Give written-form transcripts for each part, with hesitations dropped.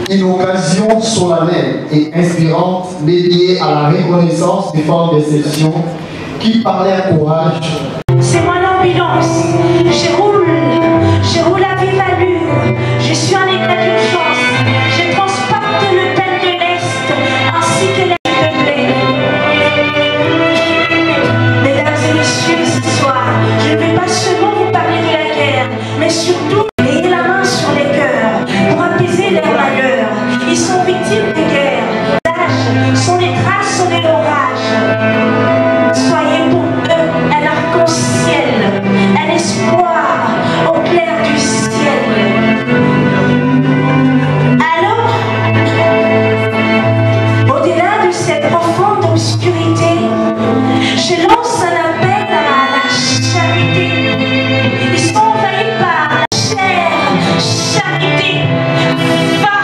Une occasion solennelle et inspirante dédiée à la reconnaissance des femmes d'exception qui, par leur courage, c'est mon ambulance. Je roule à vive allure. Je suis en état d'urgence. Je transporte le peuple de l'Est ainsi que les peuplés. Mesdames et messieurs, ce soir, je ne vais pas seulement vous parler de la guerre, mais surtout ayez la main sur les cœurs pour apaiser leurs malheurs. Ils sont victimes de guerre. Les âges sont les traces de l'orage. Soyez pour eux un arc-en-ciel, un espoir au clair du ciel. Alors, au-delà de cette profonde obscurité, je lance un appel à la charité. Ils sont envahis par la chère charité. Va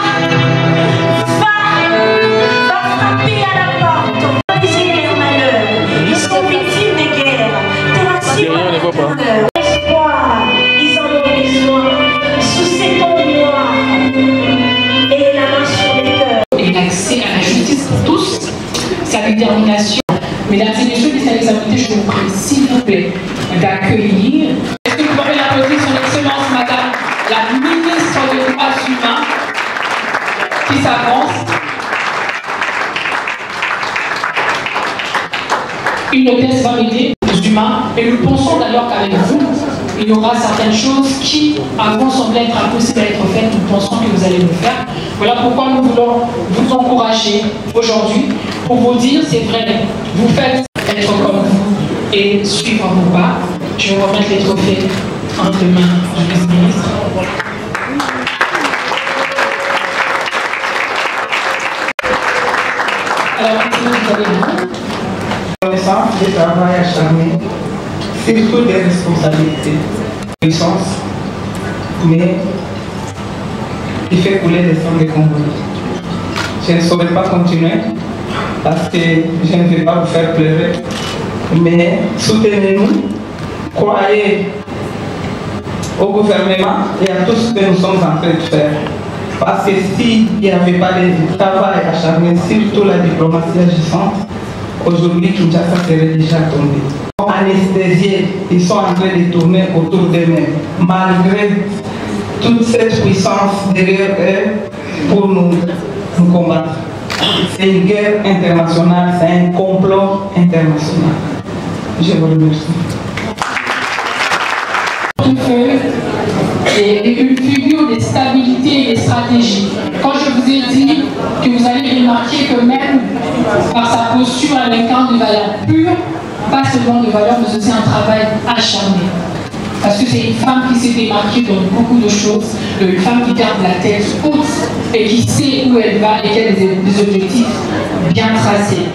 frapper à la porte, va briser leurs malheurs. Ils sont victimes de guerre, de espoir, ils en ont besoin. Sous ces tons noirs et la main sur les cœurs. Et l'accès à la justice pour tous, sa détermination. Mesdames et messieurs, les invités, je vous prie, s'il vous plaît, d'accueillir. Est-ce que vous pouvez applaudir son excellence, madame la ministre des Droits humains, qui s'avance. Une hôtesse va m'aider aux humains, et nous pensons d'ailleurs qu'avec vous, il y aura certaines choses qui, avant, semblaient être impossibles à être faites. Nous pensons que vous allez le faire. Voilà pourquoi nous voulons vous encourager aujourd'hui pour vous dire, c'est vrai, vous faites être comme vous et suivre vos pas. Je vais remettre les trophées entre les mains du vice-ministre. Alors, vous avez vous. Connaissance du travail acharné, surtout des responsabilités, puissance, mais qui fait couler le sang des Congolais. Je ne saurais pas continuer parce que je ne vais pas vous faire pleurer, mais soutenez-nous, croyez au gouvernement et à tout ce que nous sommes en train de faire. Parce que s'il n'y avait pas de travail acharné, surtout la diplomatie agissante, aujourd'hui, Kinshasa serait déjà tombé. Anesthésiés, ils sont en train de tourner autour d'eux-mêmes, malgré toute cette puissance derrière eux pour nous combattre. C'est une guerre internationale, c'est un complot international. Je vous remercie. Et une figure de stabilité et de stratégie. Quand je vous ai dit que vous allez remarquer que même par sa posture, elle incarne des valeurs pures, pas seulement des valeurs, mais aussi un travail acharné. Parce que c'est une femme qui s'est démarquée dans beaucoup de choses, une femme qui garde la tête haute et qui sait où elle va et qui a des objectifs bien tracés.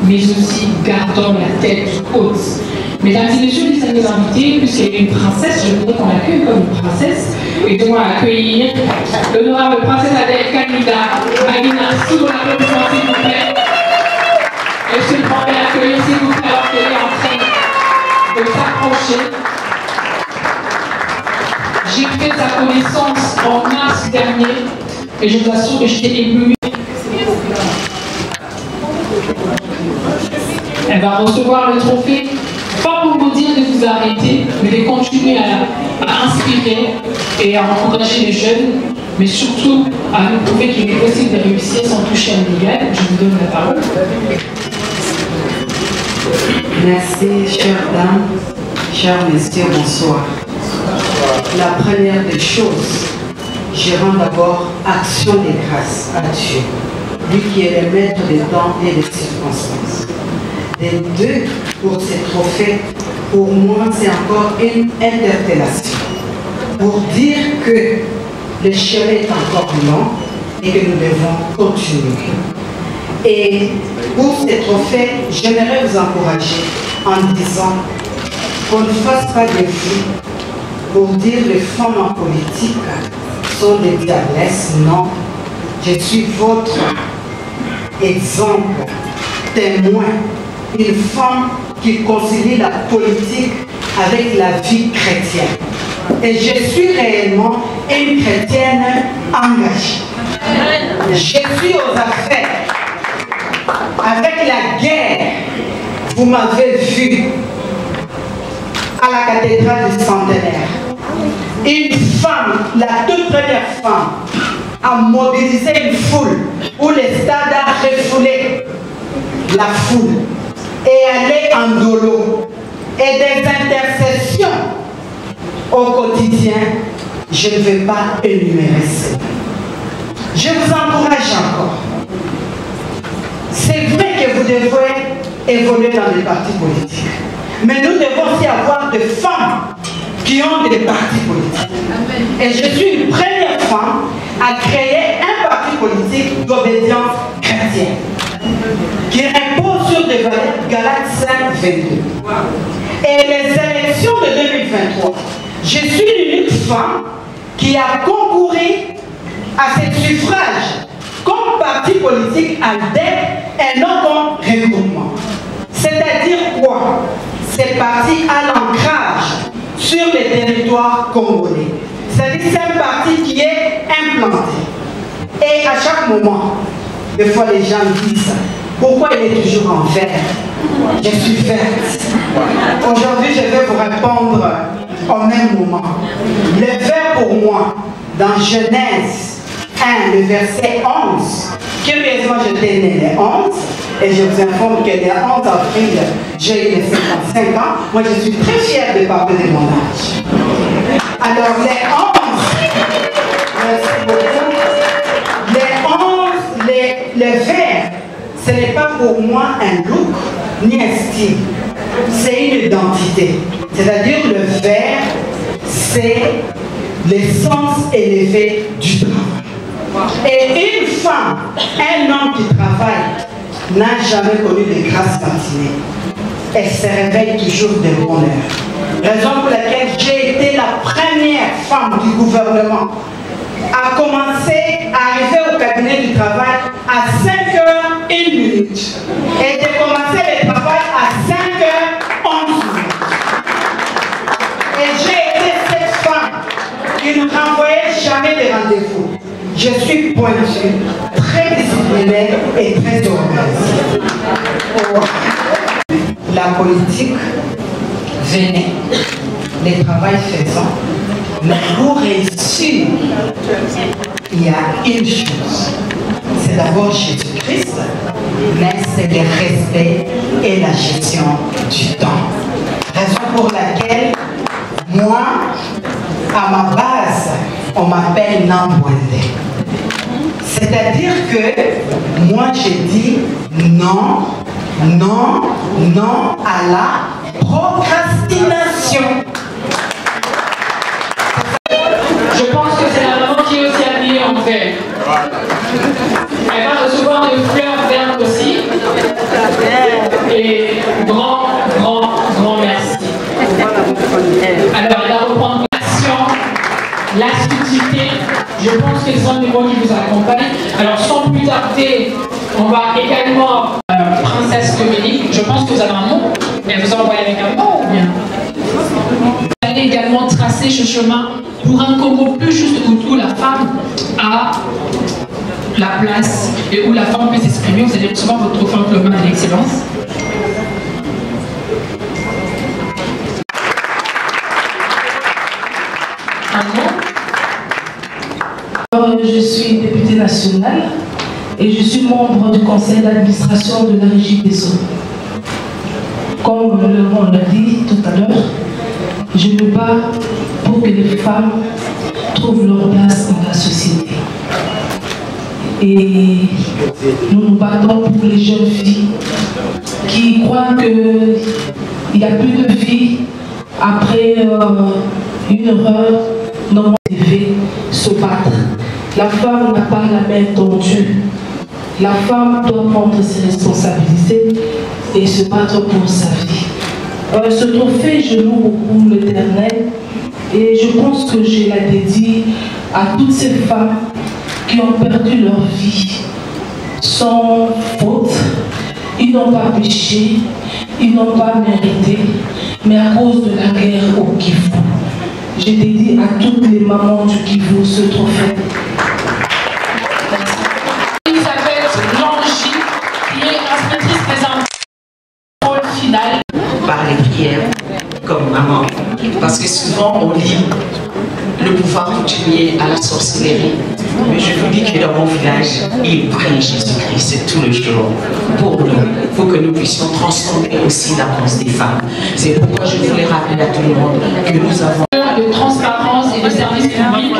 Mais aussi gardant la tête haute. Mesdames et messieurs, les invités, puisqu'il y a une princesse, je voudrais qu'on l'accueille comme une princesse, et donc accueillir l'honorable princesse Adèle Kanida Magina, sous l'applaudissement s'il vous plaît. Est-ce que vous pouvez l'accueillir s'il vous plaît alors qu'elle est en train de s'approcher? J'ai fait sa connaissance en mars dernier et je vous assure que j'étais émue. Elle va recevoir le trophée. Pas pour vous dire de vous arrêter, mais de continuer à inspirer et à encourager les jeunes, mais surtout à nous prouver qu'il est possible de réussir sans toucher un légal. Je vous donne la parole. Merci, chères dames, chers messieurs, bonsoir. La première des choses, je rends d'abord action de grâce à Dieu, lui qui est le maître des temps et des circonstances. Et deux, pour ces trophées, pour moi, c'est encore une interpellation pour dire que le chemin est encore long et que nous devons continuer. Et pour ces trophées, j'aimerais vous encourager en disant qu'on ne fasse pas de vues pour dire les femmes en politique sont des diablesses. Non, je suis votre exemple, témoin. Une femme qui concilie la politique avec la vie chrétienne. Et je suis réellement une chrétienne engagée. Je suis aux affaires. Avec la guerre, vous m'avez vu à la cathédrale du Centenaire. Une femme, la toute première femme, a mobilisé une foule où les stades a refoulé la foule et allé en dolo. Et des intercessions au quotidien, je ne vais pas énumérer ça. Je vous encourage encore. C'est vrai que vous devez évoluer dans les partis politiques. Mais nous devons aussi avoir des femmes qui ont des partis politiques. Et je suis une première femme à créer un parti politique d'obédience chrétienne qui repose sur des valeurs Galates 5, 22. Et les élections de 2023, je suis l'unique femme qui a concouru à ce suffrage comme parti politique ALDEC et non comme regroupement. C'est-à-dire quoi? C'est parti à l'ancrage sur les territoires congolais. C'est-à-dire c'est un parti qui est implanté. Et à chaque moment, des fois les gens disent, pourquoi il est toujours en vert? Je suis verte. Aujourd'hui, je vais vous répondre au même moment. Le vert pour moi, dans Genèse 1, le verset 11, curieusement, j'étais né le 11, et je vous informe que le 11 avril, j'ai eu les 55 ans. Moi, je suis très fière de parler de mon âge. Alors, les 11, merci beaucoup. Les 11, les verts, ce n'est pas pour moi un look ni un style, c'est une identité. C'est-à-dire le vert, c'est l'essence élevée du travail. Et une femme, un homme qui travaille, n'a jamais connu de grâce matinée. Elle se réveille toujours de bonne heure. Raison pour laquelle j'ai été la première femme du gouvernement à commencer à arriver au cabinet du travail à 5h01. Et de commencer le travail à 5h11. Et j'ai été cette femme qui ne renvoyait jamais de rendez-vous. Je suis pointue, très disciplinée et très heureuse. La politique, venez, les travail faisant, mais pour réussir, il y a une chose. C'est d'abord Jésus-Christ, mais c'est le respect et la gestion du temps. Raison pour laquelle, moi, à ma base, on m'appelle Nambwende. C'est-à-dire que moi, j'ai dit non, non, non à la procrastination. Je pense que c'est la maman qui est aussi habillée en vert. Elle va recevoir des fleurs vertes aussi. Et grand merci. Alors, la représentation, l'assiduité, je pense que ce sont des mots qui vous accompagnent. Alors, sans plus tarder, on va également, Princesse Dominique, je pense que vous avez un mot, mais vous envoyez avec un mot ou bien? Vous allez également tracer ce chemin pour un Congo plus juste où la femme a la place et où la femme peut s'exprimer. Vous allez recevoir votre trophée en commun de l'excellence. Je suis députée nationale et je suis membre du conseil d'administration de la Régie des eaux. Comme on l'a dit tout à l'heure, je me bats pour que les femmes trouvent leur place dans la société. Et nous nous battons pour les jeunes filles qui croient qu'il n'y a plus de vie après une erreur. Normalement, on devait se battre. La femme n'a pas la main tendue. La femme doit prendre ses responsabilités et se battre pour sa vie. Ce trophée, je loue beaucoup l'Éternel et je pense que je la dédie à toutes ces femmes qui ont perdu leur vie sans faute. Ils n'ont pas péché, ils n'ont pas mérité, mais à cause de la guerre au Kivu. Je dédie à toutes les mamans du Kivu ce trophée. souvent on dit le pouvoir coutumier à la sorcellerie. Mais je vous dis que dans mon village, il prie Jésus-Christ tout le jour pour nous, pour que nous puissions transformer aussi la cause des femmes. C'est pourquoi je voulais rappeler à tout le monde que nous avons de transparence et de service public.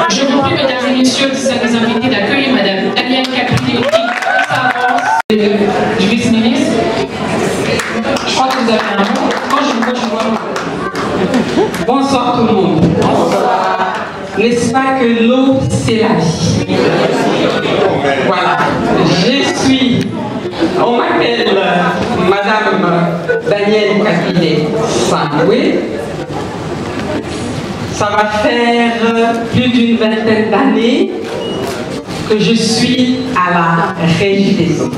Je vous prie, mesdames et messieurs, de nous inviter d'accueillir madame Danielle Capillet, qui s'avance du vice-ministre. Je crois que vous avez un mot. Quand je vois. Bonsoir tout le monde. Bonsoir. N'est-ce pas que l'eau, c'est la vie? Voilà. On m'appelle Madame Danielle Capillet Sandoué. Ça va faire plus d'une vingtaine d'années que je suis à la Régie des eaux.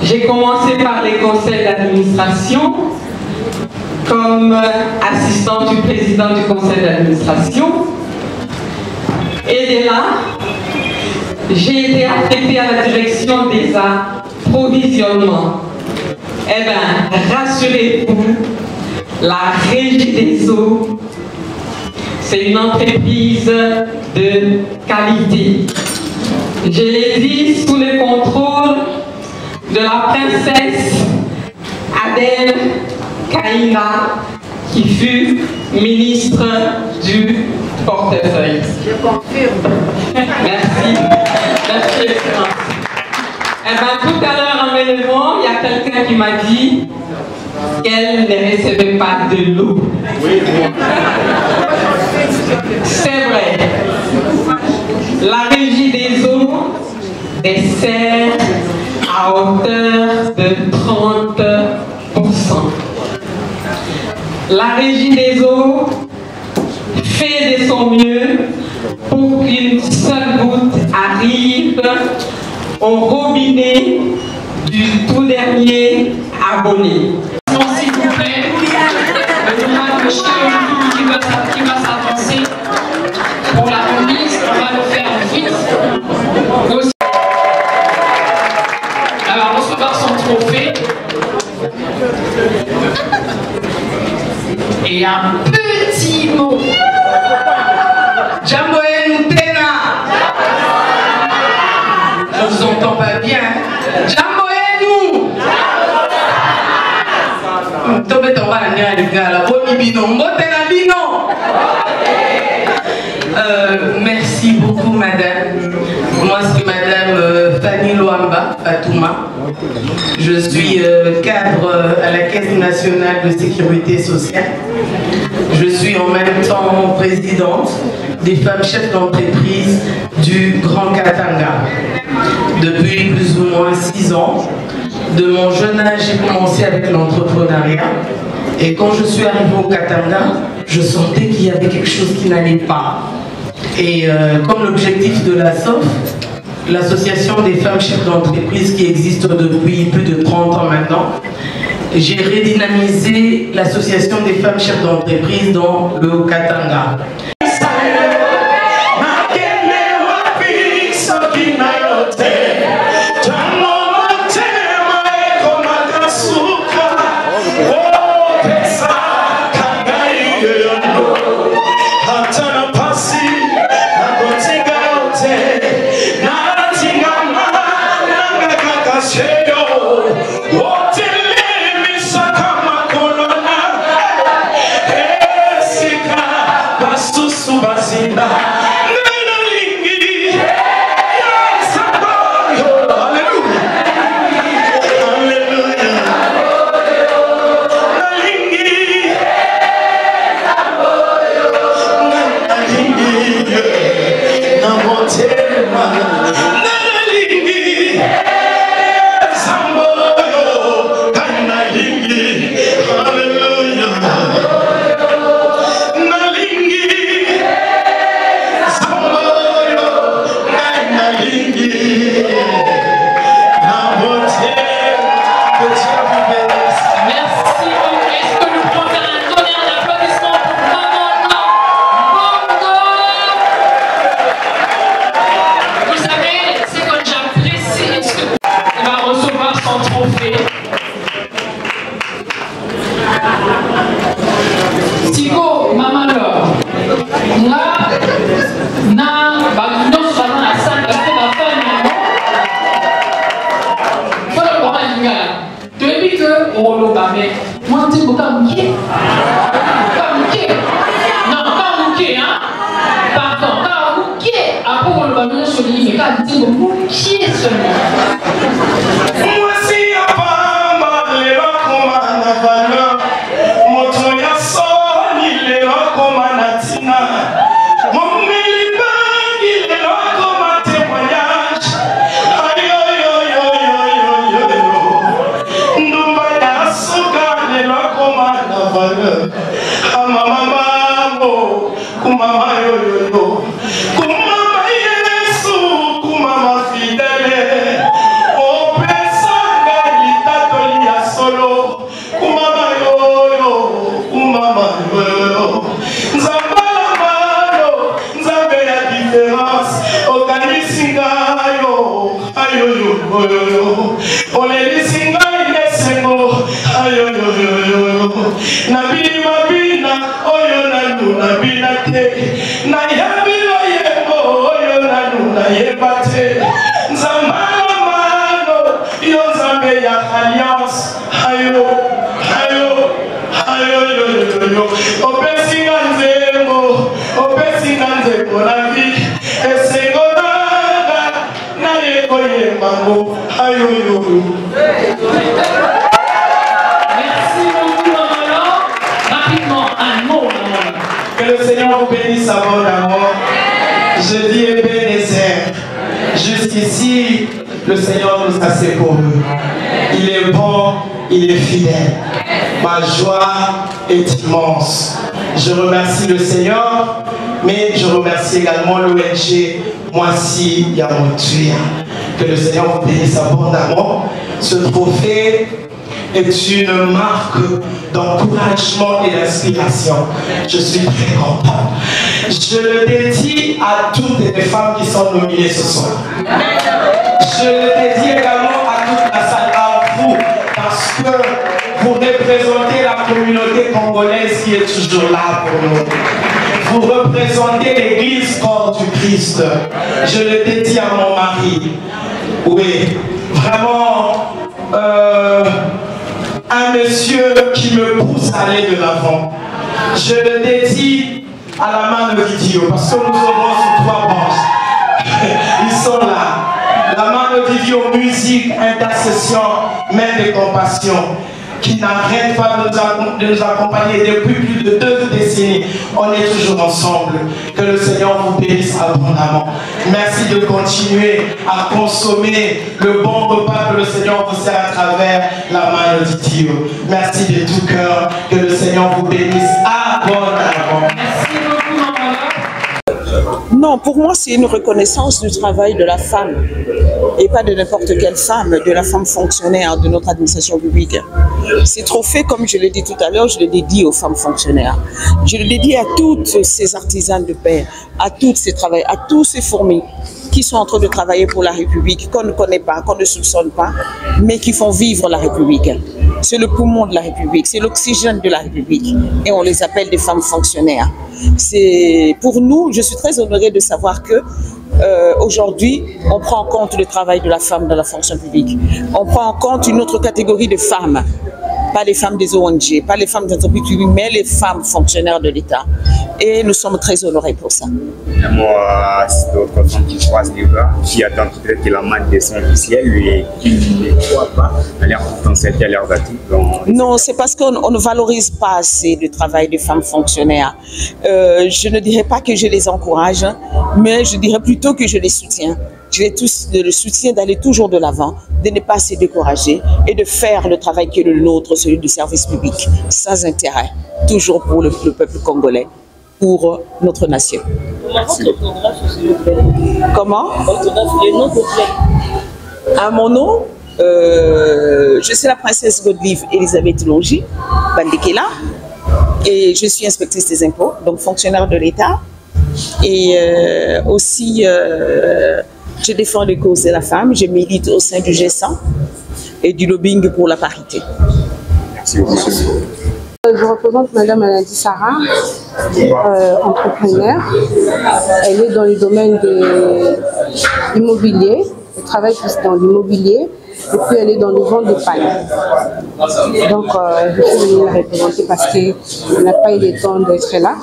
J'ai commencé par les conseils d'administration comme assistante du président du conseil d'administration. Et dès là, j'ai été affectée à la direction des approvisionnements. Eh bien, rassurez-vous, la Régie des eaux, c'est une entreprise de qualité. Je l'ai dit sous le contrôle de la princesse Adèle Kaïna, qui fut ministre du portefeuille. Je confirme. Merci. Merci, Excellence. Eh bien, tout à l'heure, en m'élevant, il y a quelqu'un qui m'a dit qu'elle ne recevait pas de l'eau. Oui. C'est vrai. La Régie des eaux dessert à hauteur de 30%. La Régie des eaux fait de son mieux pour qu'une seule goutte arrive au robinet du tout dernier abonné. S'il vous plaît, le monsieur qui va s'avancer pour la remise, on va le faire vite. Elle va recevoir son trophée. Et un petit mot. Jamboé Moutena. Je ne vous entends pas bien. Jamboé nous. Merci beaucoup, madame. Moi, c'est madame Fanny Loamba Fatouma. Je suis cadre à la Caisse nationale de sécurité sociale. Je suis en même temps présidente des femmes chefs d'entreprise du Grand Katanga. Depuis plus ou moins 6 ans, de mon jeune âge, j'ai commencé avec l'entrepreneuriat. Et quand je suis arrivée au Katanga, je sentais qu'il y avait quelque chose qui n'allait pas. Et comme l'objectif de la SOF, l'association des femmes chefs d'entreprise qui existe depuis plus de 30 ans maintenant, j'ai redynamisé l'association des femmes chefs d'entreprise dans le Katanga. Pastor poser le mot qui est ce mot. Merci beaucoup, Maman. Rapidement, un mot, Maman. Que le Seigneur vous bénisse abondamment. Je dis Ebenezer. Jusqu'ici, le Seigneur nous a secourus. Il est bon, il est fidèle. Ma joie est immense. Je remercie le Seigneur, mais je remercie également l'ONG Moissy Yamotuya. Que le Seigneur vous bénisse abondamment. Ce trophée est une marque d'encouragement et d'inspiration. Je suis très content. Je le dédie à toutes les femmes qui sont nominées ce soir. Je le dédie également à toute la salle, à vous, parce que vous représentez la communauté congolaise qui est toujours là pour nous. Vous représentez l'église corps du Christ. Je le dédie à mon mari. Oui, vraiment, un monsieur qui me pousse à aller de l'avant. Je le dédie à la main de Didio, parce que nous aurons sur 3 branches. Ils sont là. La main de Didio, musique, intercession, main de compassion, qui n'arrête pas de nous accompagner depuis plus de 2 décennies. On est toujours ensemble. Que le Seigneur vous bénisse abondamment. Merci de continuer à consommer le bon repas que le Seigneur vous sert à travers la main de Dieu. Merci de tout cœur. Que le Seigneur vous bénisse abondamment. Merci beaucoup, Maman. Non, pour moi, c'est une reconnaissance du travail de la femme. Et pas de n'importe quelle femme, de la femme fonctionnaire de notre administration publique. Ces trophées, comme je l'ai dit tout à l'heure, je le dédie aux femmes fonctionnaires. Je le dédie à toutes ces artisans de paix, à toutes ces travailleurs, à tous ces fourmis qui sont en train de travailler pour la République, qu'on ne connaît pas, qu'on ne soupçonne pas, mais qui font vivre la République. C'est le poumon de la République, c'est l'oxygène de la République. Et on les appelle des femmes fonctionnaires. Pour nous, je suis très honorée de savoir que aujourd'hui, on prend en compte le travail de la femme dans la fonction publique. On prend en compte une autre catégorie de femmes. Pas les femmes des ONG, pas les femmes des entreprises publiques, mais les femmes fonctionnaires de l'État. Et nous sommes très honorés pour ça. Moi, c'est d'autres femmes qui choisissent les gars, qui attendent peut-être que la main descende du ciel et qui ne croient pas à leur potentialité, à leurs atouts. Non, c'est parce qu'on ne valorise pas assez le travail des femmes fonctionnaires. Je ne dirais pas que je les encourage, mais je dirais plutôt que je les soutiens. Je les le soutiens d'aller toujours de l'avant, de ne pas se décourager et de faire le travail qui est le nôtre, celui du service public, sans intérêt, toujours pour le peuple congolais, pour notre nation. Comment? À mon nom, je suis la princesse Godelive Elisabeth Longi Bandekela et je suis inspectrice des impôts, donc fonctionnaire de l'État. Et aussi, je défends les causes de la femme, je milite au sein du G100 et du lobbying pour la parité. Merci beaucoup. Je représente Madame Anadi Sarah, entrepreneur. Elle est dans le domaine de l'immobilier. Elle travaille dans l'immobilier. et puis elle est dans le vent de paille. Donc je suis venue la représenter parce qu'elle n'a pas eu le temps d'être là.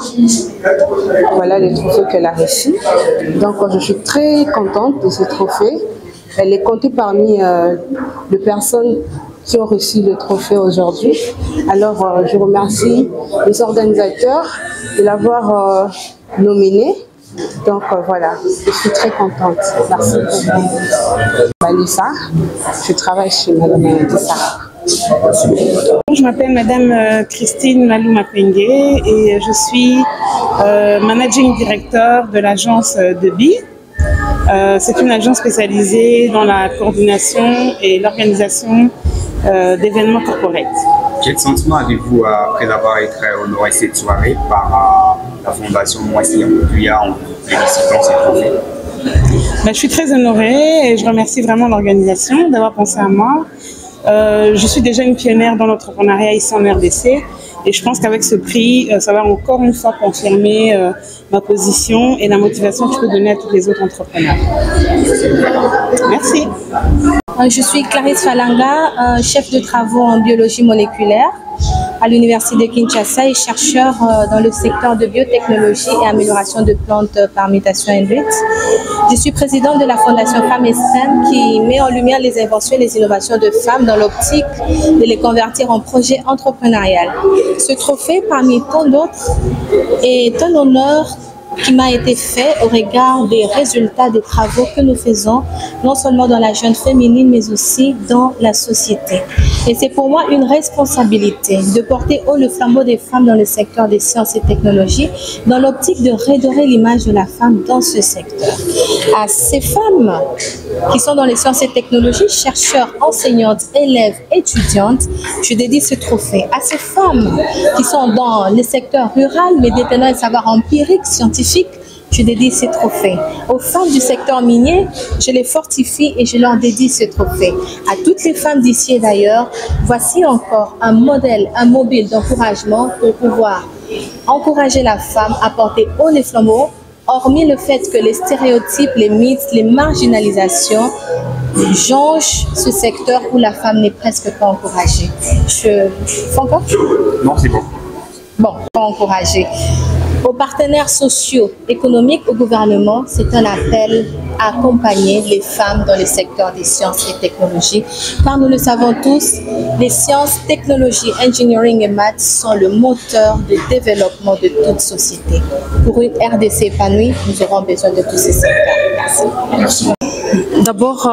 Voilà les trophées qu'elle a reçus. Donc je suis très contente de ce trophée. Elle est comptée parmi les personnes qui ont reçu le trophée aujourd'hui. Alors je remercie les organisateurs de l'avoir nominée. Donc voilà, je suis très contente. Merci beaucoup. Malissa, je travaille chez Madame Alissa. Je m'appelle Madame Christine Malou-Mapenge et je suis Managing Director de l'agence de BI. C'est une agence spécialisée dans la coordination et l'organisation d'événements corporate. Quel sentiment avez-vous après avoir été honoré cette soirée par la Fondation Moissi Amoutuya en félicitant ces trophées? Je suis très honorée et je remercie vraiment l'organisation d'avoir pensé à moi. Je suis déjà une pionnière dans l'entrepreneuriat ici en RDC et je pense qu'avec ce prix, ça va encore une fois confirmer ma position et la motivation que je peux donner à tous les autres entrepreneurs. Merci. Je suis Clarisse Falanga, chef de travaux en biologie moléculaire à l'Université de Kinshasa et chercheur dans le secteur de biotechnologie et amélioration de plantes par mutation induite. Je suis présidente de la Fondation Femmes et STEM qui met en lumière les inventions et les innovations de femmes dans l'optique de les convertir en projets entrepreneurial. Ce trophée, parmi tant d'autres, est un honneur qui m'a été fait au regard des résultats des travaux que nous faisons, non seulement dans la jeune féminine, mais aussi dans la société. Et c'est pour moi une responsabilité de porter haut le flambeau des femmes dans le secteur des sciences et technologies, dans l'optique de redorer l'image de la femme dans ce secteur. À ces femmes qui sont dans les sciences et technologies, chercheurs, enseignantes, élèves, étudiantes, je dédie ce trophée. À ces femmes qui sont dans le secteur rural, mais détenant un savoir empirique, scientifique, je dédie ces trophées. Aux femmes du secteur minier, je les fortifie et je leur dédie ce trophée. À toutes les femmes d'ici et d'ailleurs, voici encore un modèle, un mobile d'encouragement pour pouvoir encourager la femme à porter haut les flambeaux, hormis le fait que les stéréotypes, les mythes, les marginalisations jonchent ce secteur où la femme n'est presque pas encouragée. Faut encore? Non, c'est bon. Bon, pas encouragée. Aux partenaires sociaux, économiques, au gouvernement, c'est un appel à accompagner les femmes dans le secteur des sciences et technologies. Car nous le savons tous, les sciences, technologies, engineering et maths sont le moteur de développement de toute société. Pour une RDC épanouie, nous aurons besoin de tous ces secteurs. Merci. D'abord,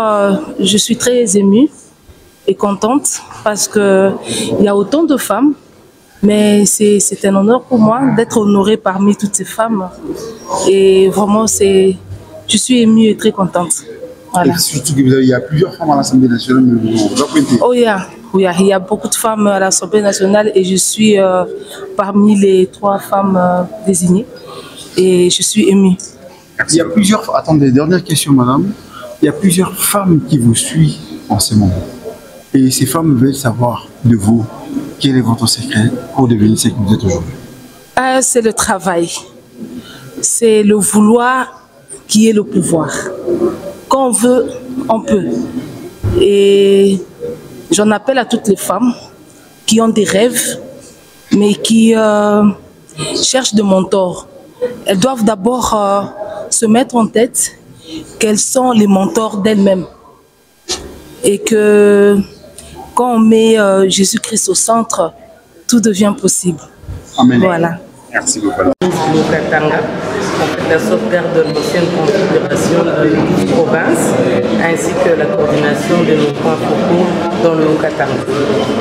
je suis très émue et contente parce qu'il y a autant de femmes. Mais c'est un honneur pour moi d'être honorée parmi toutes ces femmes. Et vraiment, je suis émue et très contente. Voilà. Et surtout qu'il y a plusieurs femmes à l'Assemblée nationale. Oh, oui, il y a beaucoup de femmes à l'Assemblée nationale et je suis parmi les 3 femmes désignées. Et je suis émue. Il y a plusieurs... Attendez, dernière question, madame. Il y a plusieurs femmes qui vous suivent en ce moment. Et ces femmes veulent savoir de vous. Quel est votre secret pour devenir ce que vous êtes aujourd'hui? C'est le travail. C'est le vouloir qui est le pouvoir. Quand on veut, on peut. Et j'en appelle à toutes les femmes qui ont des rêves, mais qui cherchent des mentors. Elles doivent d'abord se mettre en tête qu'elles sont les mentors d'elles-mêmes. Et que quand on met Jésus-Christ au centre, tout devient possible. Amen. Voilà. Merci beaucoup. La sauvegarde de l'ancienne configuration de province, ainsi que la coordination de nos points focaux dans le Haut-Katanga.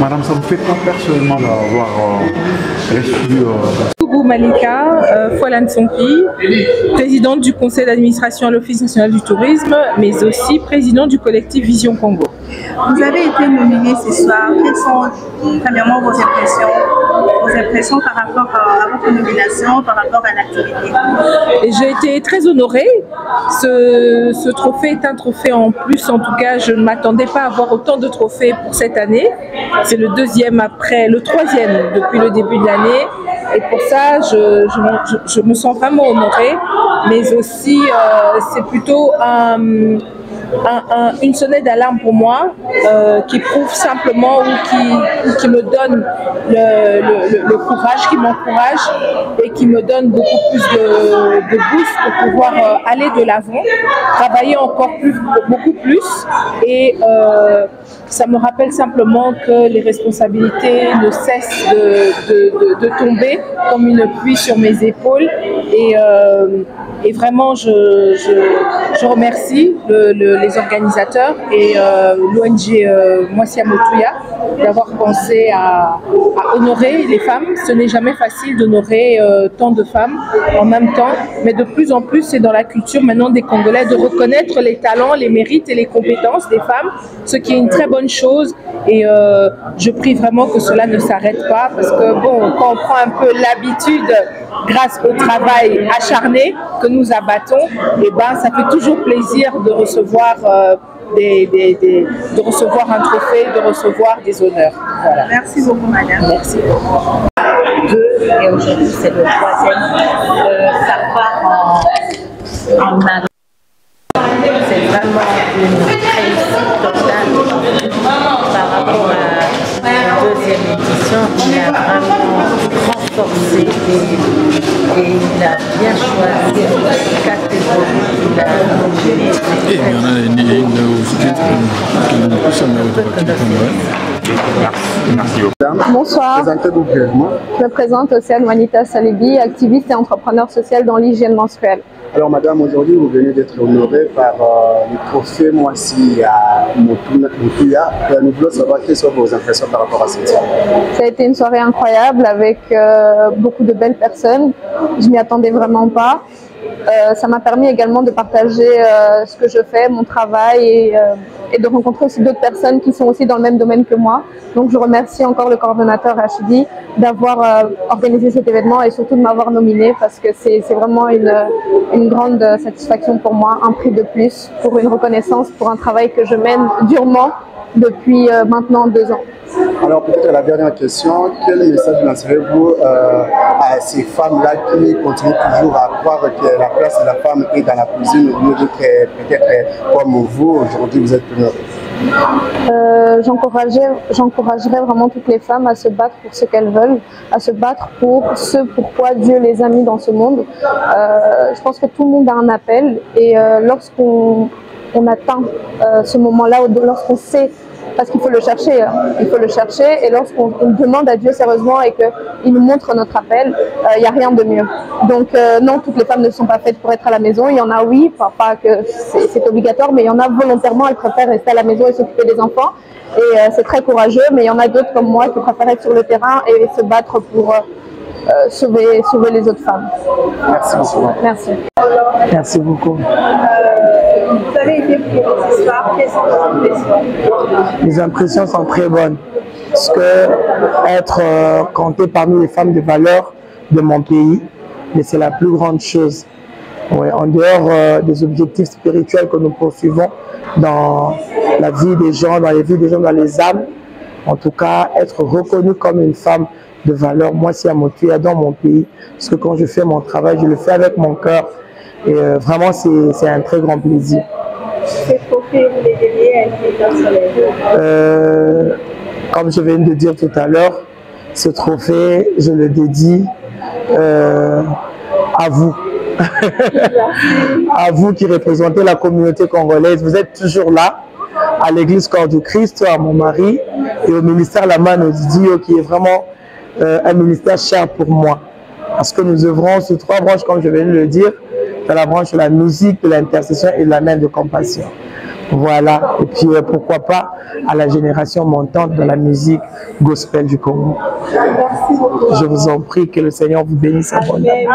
Madame, ça vous fait quoi personnellement d'avoir reçu Toubou Malika, Foualan Tsonki, présidente du conseil d'administration à l'Office national du tourisme, mais aussi présidente du collectif Vision Congo. Vous avez été nominé ce soir. Quelles sont premièrement vos impressions, vos impressions par rapport à votre nomination, par rapport à l'activité? J'ai été très honorée. Ce trophée est un trophée en plus. En tout cas, je ne m'attendais pas à avoir autant de trophées pour cette année. C'est le troisième depuis le début de l'année. Et pour ça, je me sens vraiment honorée. Mais aussi, c'est plutôt une sonnette d'alarme pour moi qui prouve simplement ou qui me donne le courage, qui m'encourage et qui me donne beaucoup plus de boost pour pouvoir aller de l'avant, travailler beaucoup plus et ça me rappelle simplement que les responsabilités ne cessent de tomber comme une pluie sur mes épaules et vraiment je remercie les organisateurs et l'ONG Mwasi ya Motuya d'avoir pensé à honorer les femmes. Ce n'est jamais facile d'honorer tant de femmes en même temps, mais de plus en plus c'est dans la culture maintenant des Congolais de reconnaître les talents, les mérites et les compétences des femmes, ce qui est une très bonne chose et je prie vraiment que cela ne s'arrête pas parce que bon, quand on prend un peu l'habitude grâce au travail acharné que nous abattons, et ben ça fait toujours plaisir de recevoir de recevoir un trophée, de recevoir des honneurs. Voilà. Merci beaucoup, madame. Merci beaucoup. Et aujourd'hui c'est le troisième. Ça part en année. C'est vraiment une réussite totale par rapport à la deuxième édition. Il a vraiment renforcé et il a bien choisi les catégories qu'il a nominées. Bonsoir, je me présente Océane Wanita Salibi, activiste et entrepreneur social dans l'hygiène menstruelle. Alors madame, aujourd'hui vous venez d'être honorée par le trophée Mwasi ya Motuya. Nous voulons savoir quelles sont vos impressions par rapport à cette soirée. Ça a été une soirée incroyable avec beaucoup de belles personnes. Je m'y attendais vraiment pas. Ça m'a permis également de partager ce que je fais, mon travail et de rencontrer aussi d'autres personnes qui sont aussi dans le même domaine que moi. Donc je remercie encore le coordonnateur Rachidi d'avoir organisé cet événement et surtout de m'avoir nominé parce que c'est vraiment une grande satisfaction pour moi, un prix de plus pour une reconnaissance pour un travail que je mène durement depuis maintenant 2 ans. Alors peut-être la dernière question, quel message lancerez-vous à ces femmes-là qui continuent toujours à croire que la place de la femme est dans la cuisine au lieu d'être peut-être comme vous, aujourd'hui vous êtes honorés? J'encouragerais vraiment toutes les femmes à se battre pour ce qu'elles veulent, à se battre pour ce pourquoi Dieu les a mis dans ce monde. Je pense que tout le monde a un appel et lorsqu'on atteint ce moment-là, lorsqu'on sait, parce qu'il faut le chercher, il faut le chercher, et lorsqu'on demande à Dieu sérieusement et qu'il nous montre notre appel, il n'y a rien de mieux. Donc non, toutes les femmes ne sont pas faites pour être à la maison, il y en a oui, pas que c'est obligatoire, mais il y en a volontairement, elles préfèrent rester à la maison et s'occuper des enfants, et c'est très courageux, mais il y en a d'autres comme moi qui préfèrent être sur le terrain et se battre pour sauver les autres femmes. Merci beaucoup. Merci. Merci beaucoup. Vous avez été pour ce soir, quelles sont vos impressions? Les impressions sont très bonnes. Parce que être compté parmi les femmes de valeur de mon pays, c'est la plus grande chose. Ouais, en dehors des objectifs spirituels que nous poursuivons dans la vie des gens, dans les vies des gens, dans les âmes, en tout cas, être reconnue comme une femme de valeur, moi, c'est à Motuya dans mon pays. Parce que quand je fais mon travail, je le fais avec mon cœur. Et vraiment, c'est un très grand plaisir. Ces trophées, vous les dédiez à une personne sur les deux? Comme je viens de dire tout à l'heure, ce trophée, je le dédie à vous. À vous qui représentez la communauté congolaise. Vous êtes toujours là, à l'église Corps du Christ, à mon mari, et au ministère Laman Odidio, qui est vraiment un ministère cher pour moi. Parce que nous œuvrons sur 3 branches, comme je viens de le dire, dans la branche de la musique, de l'intercession et de la main de compassion. Voilà, et puis pourquoi pas à la génération montante de la musique gospel du Congo. Merci beaucoup. Je vous en prie, que le Seigneur vous bénisse abondamment.